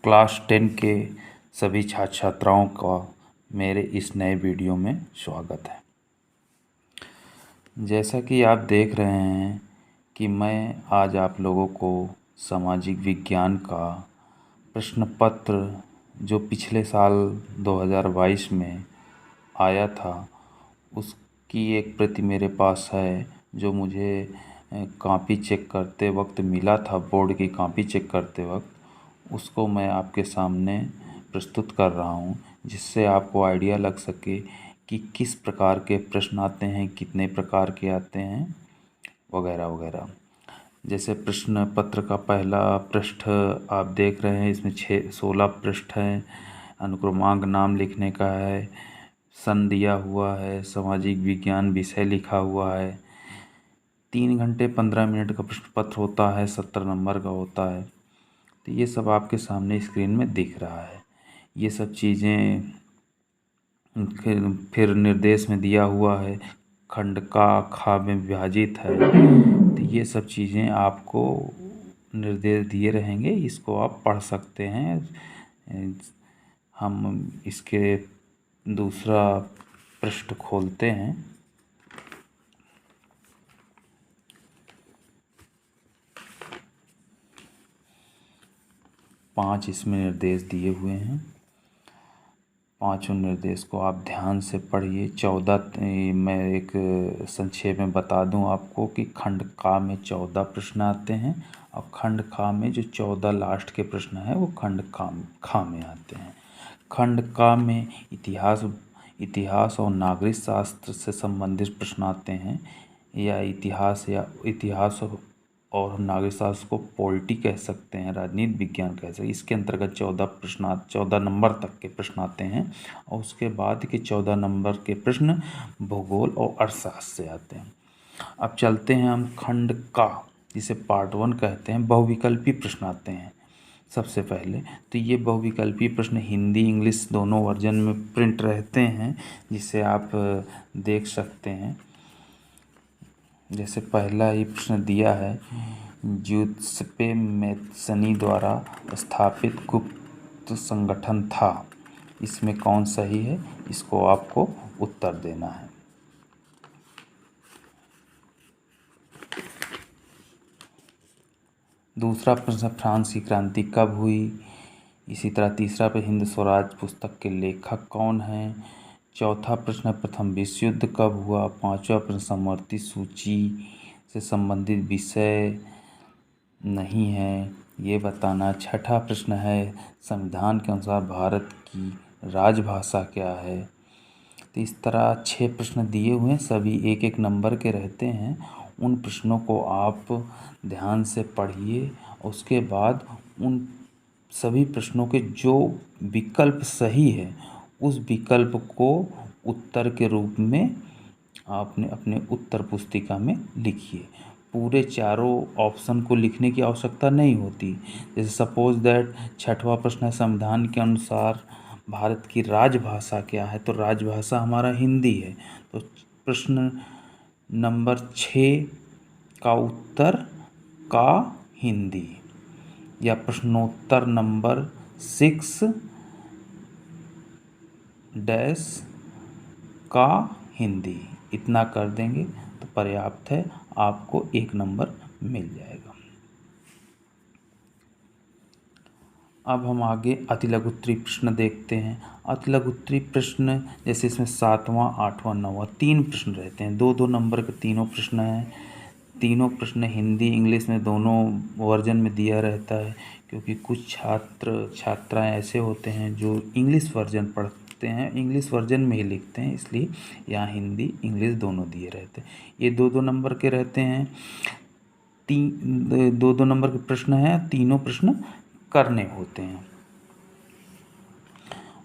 Class 10 के सभी छात्र छात्राओं का मेरे इस नए वीडियो में स्वागत है। जैसा कि आप देख रहे हैं कि मैं आज आप लोगों को सामाजिक विज्ञान का प्रश्न पत्र जो पिछले साल 2022 में आया था उसकी एक प्रति मेरे पास है, जो मुझे कॉपी चेक करते वक्त मिला था। बोर्ड की कॉपी चेक करते वक्त उसको मैं आपके सामने प्रस्तुत कर रहा हूँ, जिससे आपको आइडिया लग सके कि किस प्रकार के प्रश्न आते हैं, कितने प्रकार के आते हैं, वगैरह वगैरह। जैसे प्रश्न पत्र का पहला पृष्ठ आप देख रहे हैं, इसमें 16 पृष्ठ हैं। अनुक्रमांक नाम लिखने का है, सन दिया हुआ है, सामाजिक विज्ञान विषय लिखा हुआ है। 3 घंटे 15 मिनट का प्रश्न पत्र होता है, 70 नंबर का होता है। तो ये सब आपके सामने स्क्रीन में दिख रहा है। ये सब चीज़ें फिर निर्देश में दिया हुआ है, खंड का खा में विभाजित है। तो ये सब चीज़ें आपको निर्देश दिए रहेंगे, इसको आप पढ़ सकते हैं। हम इसके दूसरा पृष्ठ खोलते हैं। पांच इसमें निर्देश दिए हुए हैं। पांचों निर्देश को आप ध्यान से पढ़िए। 14 मैं एक संक्षेप में बता दूं आपको कि खंड का में 14 प्रश्न आते हैं, और खंड का में जो 14 लास्ट के प्रश्न हैं वो खंड खा में आते हैं। खंड का में इतिहास और नागरिक शास्त्र से संबंधित प्रश्न आते हैं, या इतिहास और नागरिक शास्त्र को पॉलिटी कह सकते हैं, राजनीति विज्ञान कह सकते हैं। इसके अंतर्गत 14 नंबर तक के प्रश्न आते हैं, और उसके बाद के 14 नंबर के प्रश्न भूगोल और अर्थशास्त्र से आते हैं। अब चलते हैं हम खंड का, जिसे पार्ट 1 कहते हैं। बहुविकल्पी प्रश्न आते हैं सबसे पहले। तो ये बहुविकल्पी प्रश्न हिंदी इंग्लिश दोनों वर्जन में प्रिंट रहते हैं, जिसे आप देख सकते हैं। जैसे पहला ही प्रश्न दिया है, ज्यूसेप्पे मैत्सनी द्वारा स्थापित गुप्त संगठन था, इसमें कौन सही है, इसको आपको उत्तर देना है। दूसरा प्रश्न, फ्रांस की क्रांति कब हुई। इसी तरह तीसरा प्रश्न, हिंद स्वराज पुस्तक के लेखक कौन हैं। चौथा प्रश्न, प्रथम विश्व युद्ध कब हुआ। पांचवा प्रश्न, समवर्ती सूची से संबंधित विषय नहीं है, ये बताना। छठा प्रश्न है, संविधान के अनुसार भारत की राजभाषा क्या है। तो इस तरह 6 प्रश्न दिए हुए हैं, सभी 1-1 नंबर के रहते हैं। उन प्रश्नों को आप ध्यान से पढ़िए। उसके बाद उन सभी प्रश्नों के जो विकल्प सही है, उस विकल्प को उत्तर के रूप में आपने अपने उत्तर पुस्तिका में लिखिए। पूरे चारों ऑप्शन को लिखने की आवश्यकता नहीं होती। जैसे सपोज दैट छठवां प्रश्न है, संविधान के अनुसार भारत की राजभाषा क्या है। तो राजभाषा हमारा हिंदी है, तो प्रश्न नंबर 6 का उत्तर का हिंदी, या प्रश्नोत्तर नंबर 6 डैश का हिंदी, इतना कर देंगे तो पर्याप्त है, आपको 1 नंबर मिल जाएगा। अब हम आगे अतिलघुत्तरीय प्रश्न देखते हैं। अतिलघुत्तरीय प्रश्न जैसे इसमें 7वां 8वां 9वां 3 प्रश्न रहते हैं। 2-2 नंबर के तीनों प्रश्न हैं। तीनों प्रश्न हिंदी इंग्लिश में दोनों वर्जन में दिया रहता है, क्योंकि कुछ छात्र छात्राएं ऐसे होते हैं जो इंग्लिश वर्जन पढ़ते हैं, इंग्लिश वर्जन में ही लिखते हैं, इसलिए यहाँ हिंदी इंग्लिश दोनों दिए रहते हैं। ये 2-2 नंबर के रहते हैं। 2-2 नंबर के प्रश्न हैं, तीनों प्रश्न करने होते हैं।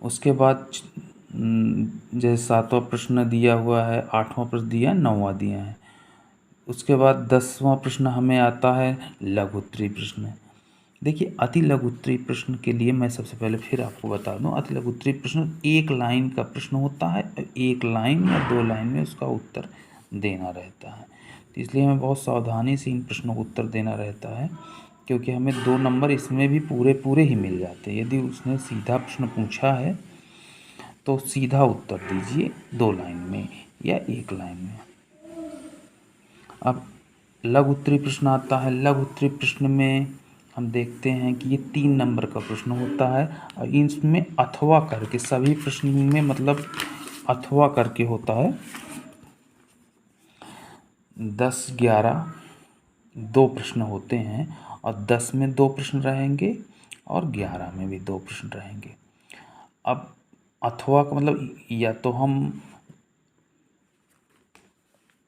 उसके बाद जैसे 7वां प्रश्न दिया हुआ है, 8वां प्रश्न दिया है, 9वां दिया है। उसके बाद 10वां प्रश्न हमें आता है लघुत्तरीय प्रश्न। देखिए, अति लघुत्तरीय प्रश्न के लिए मैं सबसे पहले फिर आपको बता दूं, अति लघुत्तरीय प्रश्न 1 लाइन का प्रश्न होता है, 1 लाइन या 2 लाइन में उसका उत्तर देना रहता है। तो इसलिए हमें बहुत सावधानी से इन प्रश्नों को उत्तर देना रहता है, क्योंकि हमें 2 नंबर इसमें भी पूरे पूरे ही मिल जाते हैं। यदि उसने सीधा प्रश्न पूछा है तो सीधा उत्तर दीजिए 2 लाइन में या 1 लाइन में। अब लघु उत्तरीय प्रश्न आता है। लघु उत्तरीय प्रश्न में हम देखते हैं कि ये 3 नंबर का प्रश्न होता है और इसमें अथवा करके, सभी प्रश्न में मतलब अथवा करके होता है। 10, 11 2 प्रश्न होते हैं और 10 में 2 प्रश्न रहेंगे और 11 में भी 2 प्रश्न रहेंगे। अब अथवा का मतलब या तो हम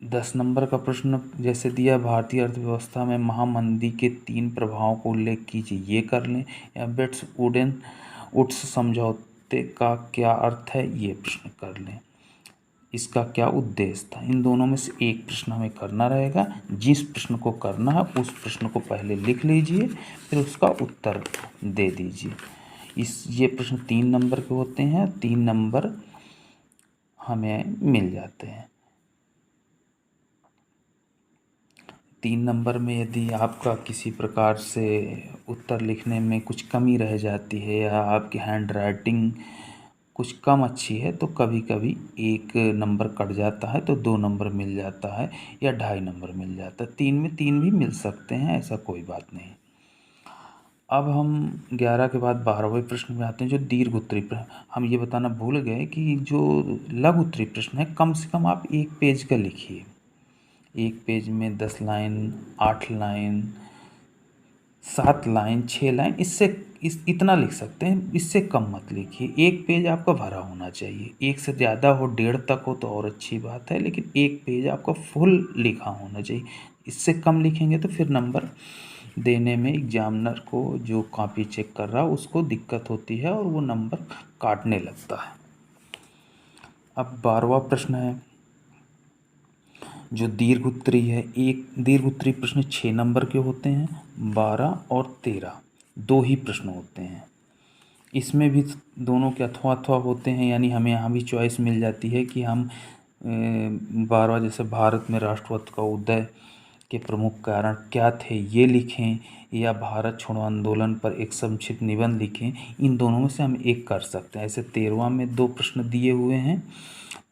10 नंबर का प्रश्न जैसे दिया, भारतीय अर्थव्यवस्था में महामंदी के 3 प्रभावों को उल्लेख कीजिए, ये कर लें। या ब्रेटन वुड्स समझौते का क्या अर्थ है, ये प्रश्न कर लें। इसका क्या उद्देश्य था, इन दोनों में से एक प्रश्न हमें करना रहेगा। जिस प्रश्न को करना है उस प्रश्न को पहले लिख लीजिए, फिर उसका उत्तर दे दीजिए। ये प्रश्न 3 नंबर के होते हैं, 3 नंबर हमें मिल जाते हैं। 3 नंबर में यदि आपका किसी प्रकार से उत्तर लिखने में कुछ कमी रह जाती है या आपकी हैंड राइटिंग कुछ कम अच्छी है तो कभी कभी 1 नंबर कट जाता है तो 2 नंबर मिल जाता है या 2.5 नंबर मिल जाता है। 3 में 3 भी मिल सकते हैं, ऐसा कोई बात नहीं। अब हम 11 के बाद 12वें प्रश्न में आते हैं, जो दीर्घ उत्तरीय प्रश्न। हम ये बताना भूल गए कि जो लघु उत्तरीय प्रश्न है कम से कम आप 1 पेज का लिखिए। 1 पेज में 10 लाइन, 8 लाइन, 7 लाइन, 6 लाइन, इतना लिख सकते हैं, इससे कम मत लिखिए। 1 पेज आपका भरा होना चाहिए। 1 से ज़्यादा हो, 1.5 तक हो तो और अच्छी बात है, लेकिन 1 पेज आपका फुल लिखा होना चाहिए। इससे कम लिखेंगे तो फिर नंबर देने में एग्जामिनर को, जो कॉपी चेक कर रहा है, उसको दिक्कत होती है और वो नंबर काटने लगता है। अब 12वां प्रश्न है जो दीर्घ उत्तरीय है। एक दीर्घ उत्तरीय प्रश्न 6 नंबर के होते हैं। 12 और 13 2 ही प्रश्न होते हैं। इसमें भी दोनों के अथवा अथवा होते हैं, यानी हमें यहाँ भी चॉइस मिल जाती है कि हम 12 जैसे भारत में राष्ट्रवाद का उदय के प्रमुख कारण क्या थे ये लिखें, या भारत छोड़ो आंदोलन पर एक संक्षिप्त निबंध लिखें। इन दोनों में से हम एक कर सकते हैं। ऐसे 13वां में 2 प्रश्न दिए हुए हैं,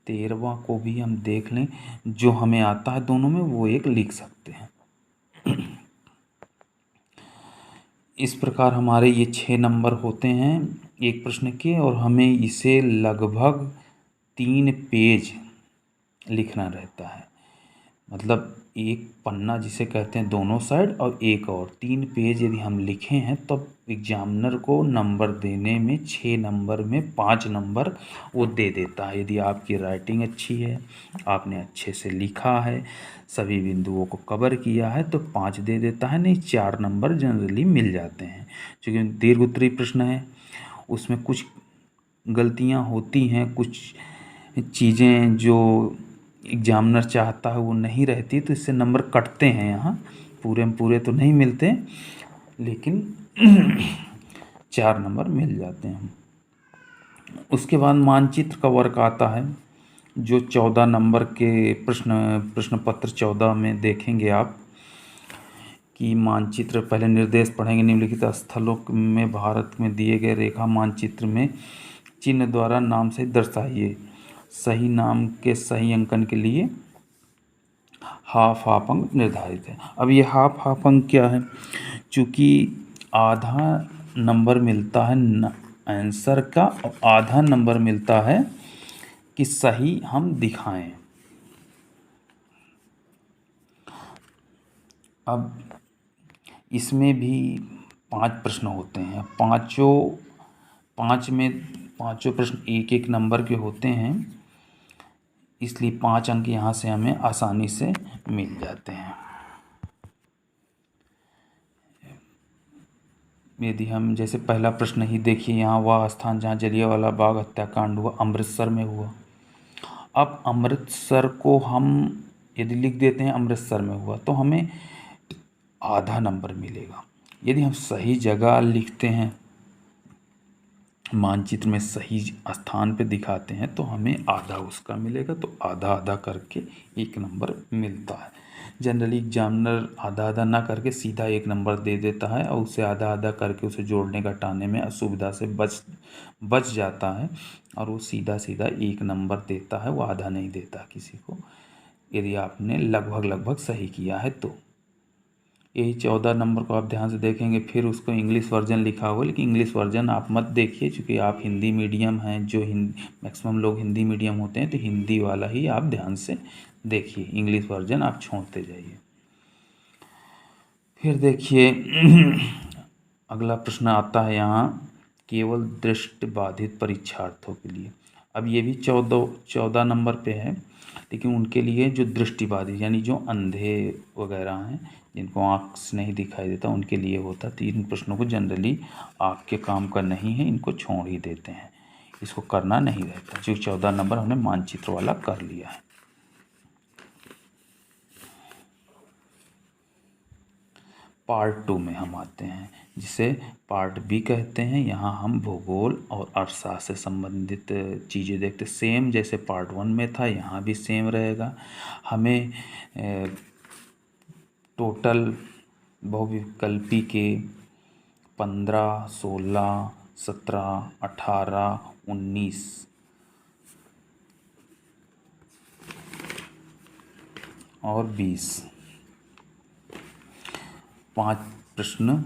13वां को भी हम देख लें, जो हमें आता है दोनों में वो एक लिख सकते हैं। इस प्रकार हमारे ये 6 नंबर होते हैं एक प्रश्न के, और हमें इसे लगभग 3 पेज लिखना रहता है। मतलब एक पन्ना जिसे कहते हैं दोनों साइड, और एक और 3 पेज यदि हम लिखे हैं तब एग्जामिनर को नंबर देने में 6 नंबर में 5 नंबर वो दे देता है। यदि आपकी राइटिंग अच्छी है, आपने अच्छे से लिखा है, सभी बिंदुओं को कवर किया है तो 5 दे देता है, नहीं 4 नंबर जनरली मिल जाते हैं। क्योंकि दीर्घ उत्तरीय प्रश्न है, उसमें कुछ गलतियां होती हैं, कुछ चीज़ें जो एग्जामिनर चाहता है वो नहीं रहती, तो इससे नंबर कटते हैं। यहाँ पूरे में पूरे तो नहीं मिलते, लेकिन 4 नंबर मिल जाते हैं। उसके बाद मानचित्र का वर्क आता है, जो 14 नंबर के प्रश्न पत्र 14 में देखेंगे आप कि मानचित्र, पहले निर्देश पढ़ेंगे। निम्नलिखित स्थलों में भारत में दिए गए रेखा मानचित्र में चिन्ह द्वारा नाम से दर्शाइए। सही नाम के सही अंकन के लिए हाफ अंक निर्धारित है। अब ये हाफ अंक क्या है? चूँकि आधा नंबर मिलता है आंसर का और आधा नंबर मिलता है कि सही हम दिखाएं। अब इसमें भी 5 प्रश्न होते हैं। पाँचों प्रश्न 1-1 नंबर के होते हैं, इसलिए 5 अंक यहाँ से हमें आसानी से मिल जाते हैं। यदि हम जैसे पहला प्रश्न ही देखिए, यहाँ वह स्थान जहाँ जलियांवाला बाग हत्याकांड हुआ अमृतसर में हुआ। अब अमृतसर को हम यदि लिख देते हैं अमृतसर में हुआ तो हमें आधा नंबर मिलेगा। यदि हम सही जगह लिखते हैं, मानचित्र में सही स्थान पे दिखाते हैं, तो हमें आधा उसका मिलेगा, तो आधा आधा करके 1 नंबर मिलता है। जनरली एग्जामिनर आधा आधा ना करके सीधा 1 नंबर दे देता है और उसे आधा आधा करके उसे जोड़ने घटाने में असुविधा से बच जाता है और वो सीधा सीधा 1 नंबर देता है, वो आधा नहीं देता किसी को, यदि आपने लगभग सही किया है तो। यही 14 नंबर को आप ध्यान से देखेंगे, फिर उसको इंग्लिश वर्जन लिखा हुआ, लेकिन इंग्लिश वर्जन आप मत देखिए क्योंकि आप हिंदी मीडियम हैं, जो मैक्सिमम लोग हिंदी मीडियम होते हैं, तो हिंदी वाला ही आप ध्यान से देखिए, इंग्लिश वर्जन आप छोड़ते जाइए। फिर देखिए अगला प्रश्न आता है यहाँ, केवल दृष्टिबाधित परीक्षार्थियों के लिए। अब ये भी 14 नंबर पे है, लेकिन उनके लिए जो दृष्टिबाधित यानी जो अंधे वगैरह हैं, जिनको आँख से नहीं दिखाई देता, उनके लिए होता। तो इन प्रश्नों को जनरली आँख के काम का नहीं है, इनको छोड़ ही देते हैं, इसको करना नहीं रहता। जो 14 नंबर हमने मानचित्र वाला कर लिया है। पार्ट 2 में हम आते हैं, जिसे पार्ट बी कहते हैं। यहाँ हम भूगोल और अर्थशास्त्र से संबंधित चीज़ें देखते, सेम जैसे पार्ट 1 में था, यहाँ भी सेम रहेगा। हमें टोटल बहुविकल्पी के 15, 16, 17, 18, 19 और 20 5 प्रश्न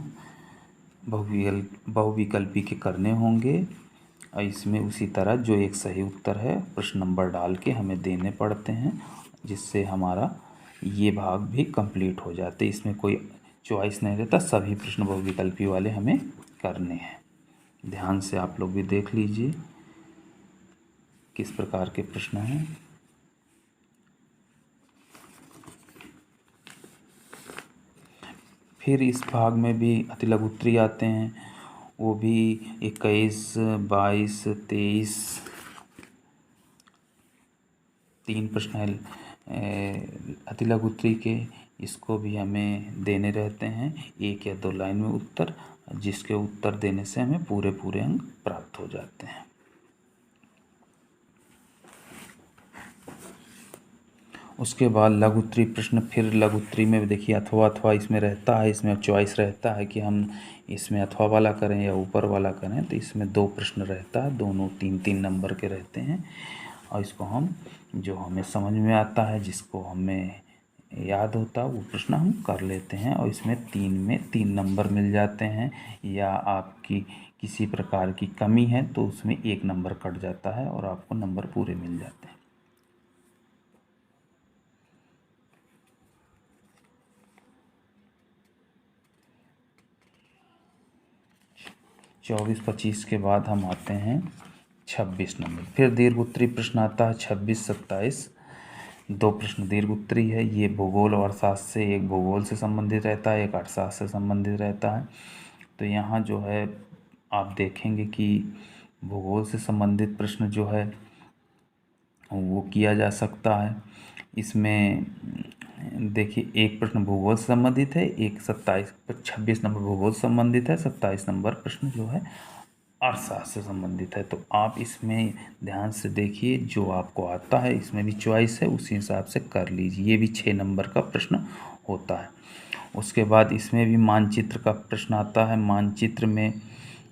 बहुविकल्पी के करने होंगे, और इसमें उसी तरह जो एक सही उत्तर है प्रश्न नंबर डाल के हमें देने पड़ते हैं, जिससे हमारा ये भाग भी कंप्लीट हो जाते। इसमें कोई चॉइस नहीं रहता, सभी प्रश्न बहुविकल्पी वाले हमें करने हैं। ध्यान से आप लोग भी देख लीजिए किस प्रकार के प्रश्न हैं। फिर इस भाग में भी अतिलघुत्तरी आते हैं, वो भी 21, 22, 23 3 प्रश्न है अतिलघुत्तरी के, इसको भी हमें देने रहते हैं 1 या 2 लाइन में उत्तर, जिसके उत्तर देने से हमें पूरे अंक प्राप्त हो जाते हैं। उसके बाद लघुत्तरी प्रश्न, फिर लघुत्तरी में देखिए अथवा इसमें रहता है, इसमें चॉइस रहता है कि हम इसमें अथवा वाला करें या ऊपर वाला करें। तो इसमें 2 प्रश्न रहता है, दोनों 3-3 नंबर के रहते हैं, और इसको हम जो हमें समझ में आता है, जिसको हमें याद होता है, वो प्रश्न हम कर लेते हैं, और इसमें 3 नंबर मिल जाते हैं, या आपकी किसी प्रकार की कमी है तो उसमें 1 नंबर कट जाता है और आपको नंबर पूरे मिल जाते हैं। 24-25 के बाद हम आते हैं 26 नंबर। फिर दीर्घ उत्तरी प्रश्न आता है 26-27, 2 प्रश्न दीर्घ उत्तरी है। ये भूगोल और अर्थशास्त्र से, एक भूगोल से संबंधित रहता है, एक अर्थशास्त्र से संबंधित रहता है। तो यहाँ जो है आप देखेंगे कि भूगोल से संबंधित प्रश्न जो है वो किया जा सकता है। इसमें देखिए एक प्रश्न भूगोल से संबंधित है, एक 26 नंबर भूगोल से संबंधित है, 27 नंबर प्रश्न जो है अर्थशास्त्र से संबंधित है। तो आप इसमें ध्यान से देखिए, जो आपको आता है, इसमें भी चॉइस है, उसी हिसाब से कर लीजिए। ये भी 6 नंबर का प्रश्न होता है। उसके बाद इसमें भी मानचित्र का प्रश्न आता है। मानचित्र में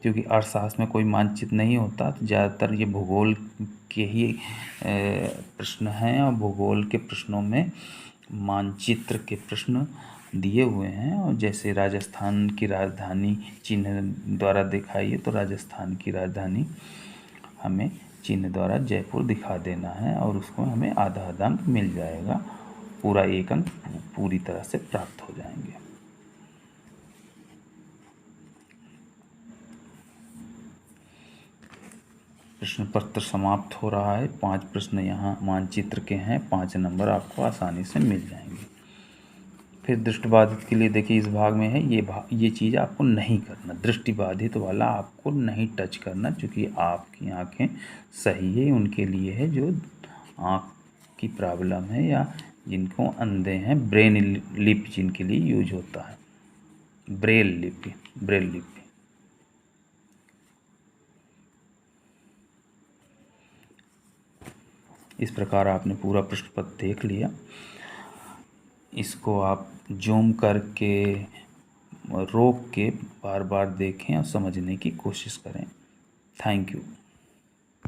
क्योंकि अर्थशास्त्र में कोई मानचित्र नहीं होता, तो ज़्यादातर ये भूगोल के ही प्रश्न हैं, और भूगोल के प्रश्नों में मानचित्र के प्रश्न दिए हुए हैं। और जैसे राजस्थान की राजधानी चिन्ह द्वारा दिखाइए, तो राजस्थान की राजधानी हमें चिन्ह द्वारा जयपुर दिखा देना है, और उसको हमें आधा अंक मिल जाएगा, पूरा 1 अंक पूरी तरह से प्राप्त हो जाएंगे। प्रश्न पत्र समाप्त हो रहा है। 5 प्रश्न यहाँ मानचित्र के हैं, 5 नंबर आपको आसानी से मिल जाएंगे। फिर दृष्टिबाधित के लिए देखिए इस भाग में है, ये चीज़ आपको नहीं करना, दृष्टिबाधित वाला आपको नहीं टच करना, क्योंकि आपकी आँखें सही है, उनके लिए है जो आँख की प्रॉब्लम है या जिनको अंधे हैं, ब्रेन लिप जिनके लिए यूज होता है, ब्रेल लिपि। इस प्रकार आपने पूरा प्रश्न पत्र देख लिया। इसको आप जूम करके रोक के बार बार देखें और समझने की कोशिश करें। Thank you.